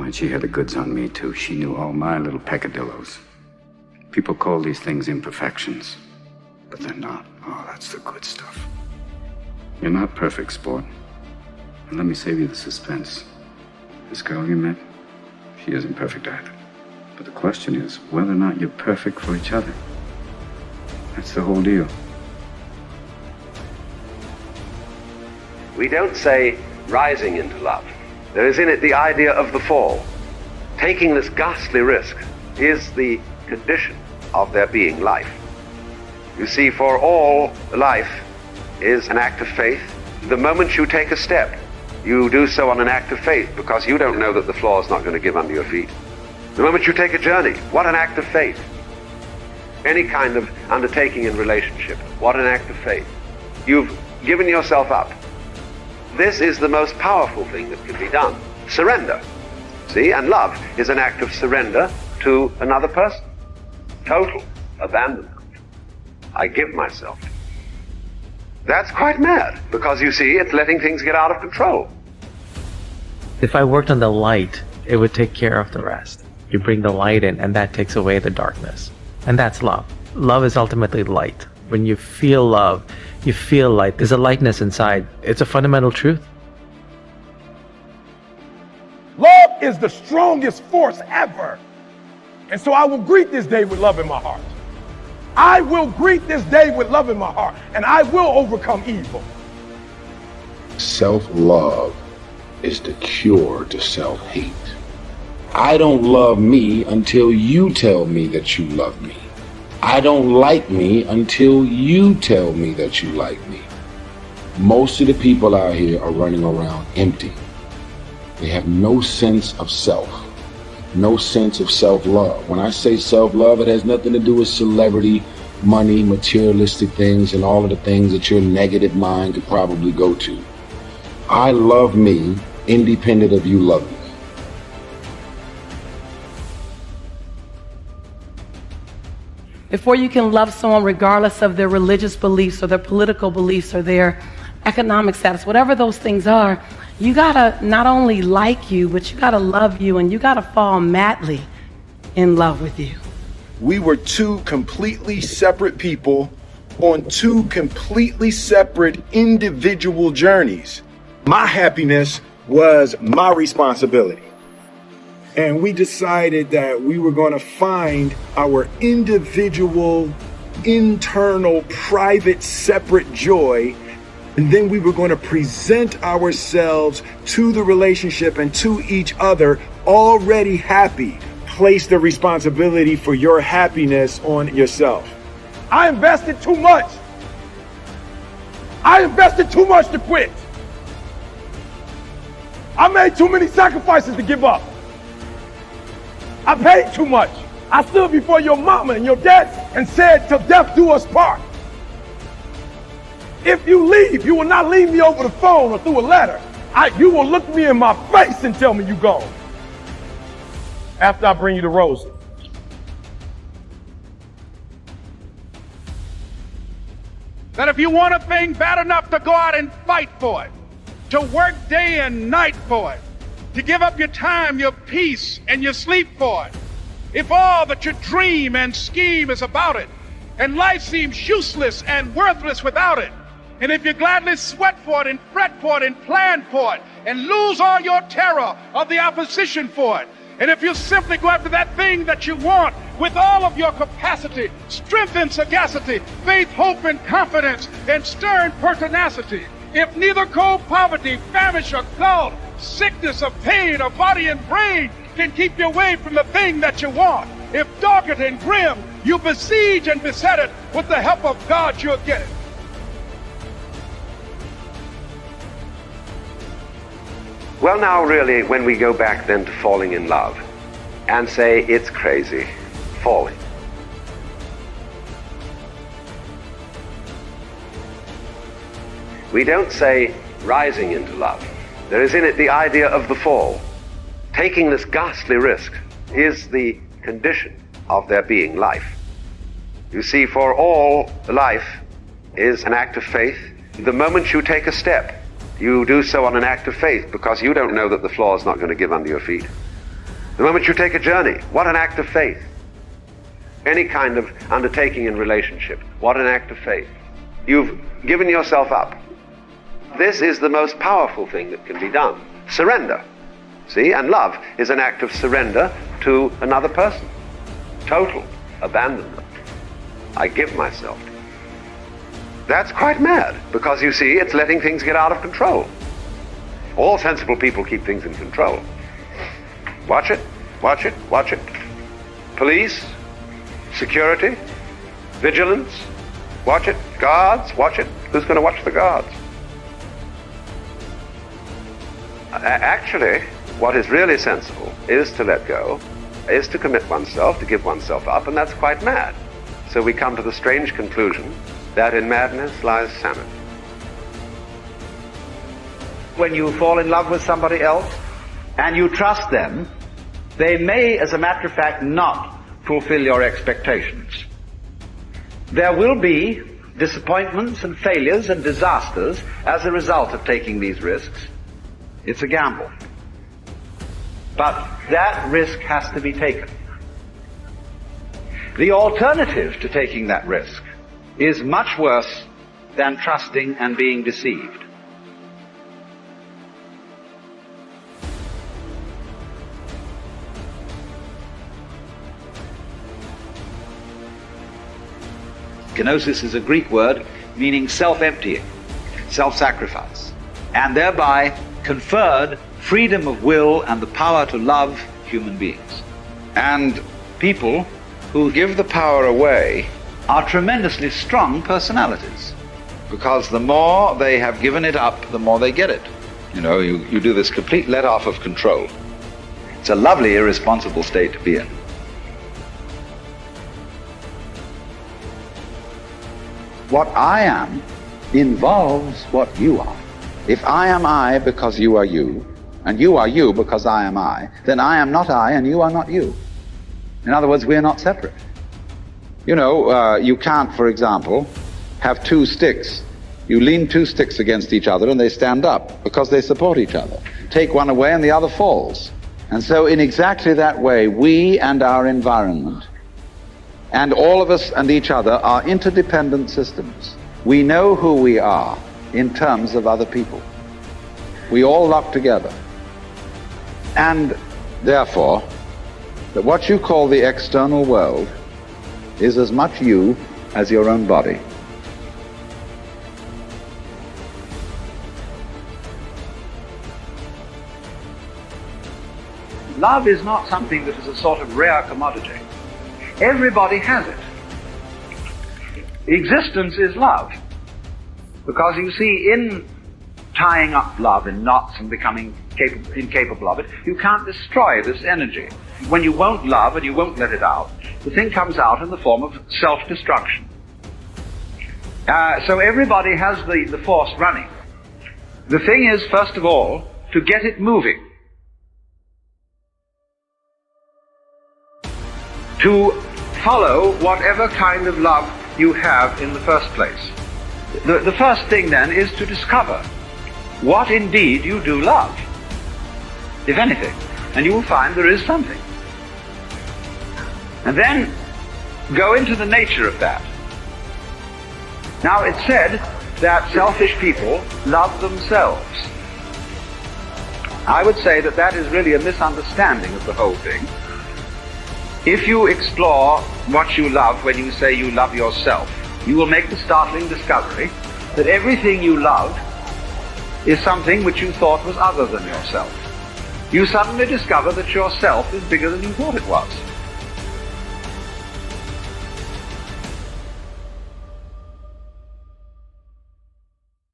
Oh, and she had the goods on me, too. She knew all my little peccadillos. People call these things imperfections, but they're not. Oh, that's the good stuff. You're not perfect, sport. And let me save you the suspense. This girl you met, she isn't perfect either. But the question is whether or not you're perfect for each other. That's the whole deal. We don't say rising into love. There is in it the idea of the fall. Taking this ghastly risk is the condition of there being life. You see, for all life is an act of faith. The moment you take a step, you do so on an act of faith because you don't know that the floor is not going to give under your feet. The moment you take a journey, what an act of faith. Any kind of undertaking in relationship, what an act of faith. You've given yourself up. This is the most powerful thing that can be done. Surrender. See, and love is an act of surrender to another person. Total abandonment. I give myself. That's quite mad, because you see, it's letting things get out of control. If I worked on the light, it would take care of the rest. You bring the light in, and that takes away the darkness. And that's love. Love is ultimately light. When you feel love, you feel light. There's a lightness inside. It's a fundamental truth. Love is the strongest force ever. And so I will greet this day with love in my heart. I will greet this day with love in my heart, and I will overcome evil. Self-love is the cure to self-hate. I don't love me until you tell me that you love me. I don't like me until you tell me that you like me. Most of the people out here are running around empty. They have no sense of self, no sense of self-love. When I say self-love, it has nothing to do with celebrity, money, materialistic things, and all of the things that your negative mind could probably go to. I love me independent of you loving me. Before you can love someone regardless of their religious beliefs or their political beliefs or their economic status, whatever those things are, you gotta not only like you, but you gotta love you, and you gotta fall madly in love with you. We were two completely separate people on two completely separate individual journeys. My happiness was my responsibility. And we decided that we were going to find our individual, internal, private, separate joy. And then we were going to present ourselves to the relationship and to each other already happy. Place the responsibility for your happiness on yourself. I invested too much. I invested too much to quit. I made too many sacrifices to give up. I paid too much. I stood before your mama and your dad and said, till death do us part. If you leave, you will not leave me over the phone or through a letter. You will look me in my face and tell me you gone. After I bring you the roses. That if you want a thing bad enough to go out and fight for it, to work day and night for it, to give up your time, your peace, and your sleep for it, if all that you dream and scheme is about it, and life seems useless and worthless without it, and if you gladly sweat for it and fret for it and plan for it, and lose all your terror of the opposition for it, and if you simply go after that thing that you want with all of your capacity, strength and sagacity, faith, hope and confidence, and stern pertinacity, if neither cold poverty, famish or gulf, sickness or pain or body and brain can keep you away from the thing that you want, if dogged and grim, you besiege and beset it, with the help of God you'll get it. Well, now really, when we go back then to falling in love and say it's crazy, falling. We don't say rising into love. There is in it the idea of the fall. Taking this ghastly risk is the condition of there being life. You see, for all life is an act of faith. The moment you take a step, you do so on an act of faith because you don't know that the floor is not going to give under your feet. The moment you take a journey, what an act of faith. Any kind of undertaking in relationship, what an act of faith. You've given yourself up. This is the most powerful thing that can be done. Surrender. See, and love is an act of surrender to another person. Total abandonment. I give myself to you. That's quite mad, because you see, it's letting things get out of control. All sensible people keep things in control. Watch it, watch it, watch it. Police, security, vigilance, watch it. Guards, watch it. Who's going to watch the guards? Actually, what is really sensible is to let go, is to commit oneself, to give oneself up, and that's quite mad. So we come to the strange conclusion that in madness lies sanity. When you fall in love with somebody else and you trust them, they may, as a matter of fact, not fulfill your expectations. There will be disappointments and failures and disasters as a result of taking these risks. It's a gamble. But that risk has to be taken. The alternative to taking that risk is much worse than trusting and being deceived. Kenosis is a Greek word meaning self-emptying, self-sacrifice, and thereby conferred freedom of will and the power to love human beings. And people who give the power away are tremendously strong personalities, because the more they have given it up, the more they get it. You do this complete let-off of control. It's a lovely, irresponsible state to be in. What I am involves what you are. If I am I because you are you, and you are you because I am I, then I am not I and you are not you. In other words, we are not separate. You can't, for example, have two sticks. You lean two sticks against each other and they stand up because they support each other. Take one away and the other falls. And so in exactly that way, we and our environment and all of us and each other are interdependent systems. We know who we are in terms of other people. We all lock together. And therefore, that what you call the external world is as much you as your own body. Love is not something that is a sort of rare commodity. Everybody has it. Existence is love. Because you see, in tying up love in knots and becoming incapable of it, you can't destroy this energy. When you won't love and you won't let it out, the thing comes out in the form of self-destruction. So everybody has the force running. The thing is, first of all, to get it moving. To follow whatever kind of love you have in the first place. The first thing then is to discover what indeed you do love, if anything, and you will find there is something. And then go into the nature of that. Now it's said that selfish people love themselves. I would say that that is really a misunderstanding of the whole thing. If you explore what you love when you say you love yourself, you will make the startling discovery that everything you love is something which you thought was other than yourself. You suddenly discover that yourself is bigger than you thought it was.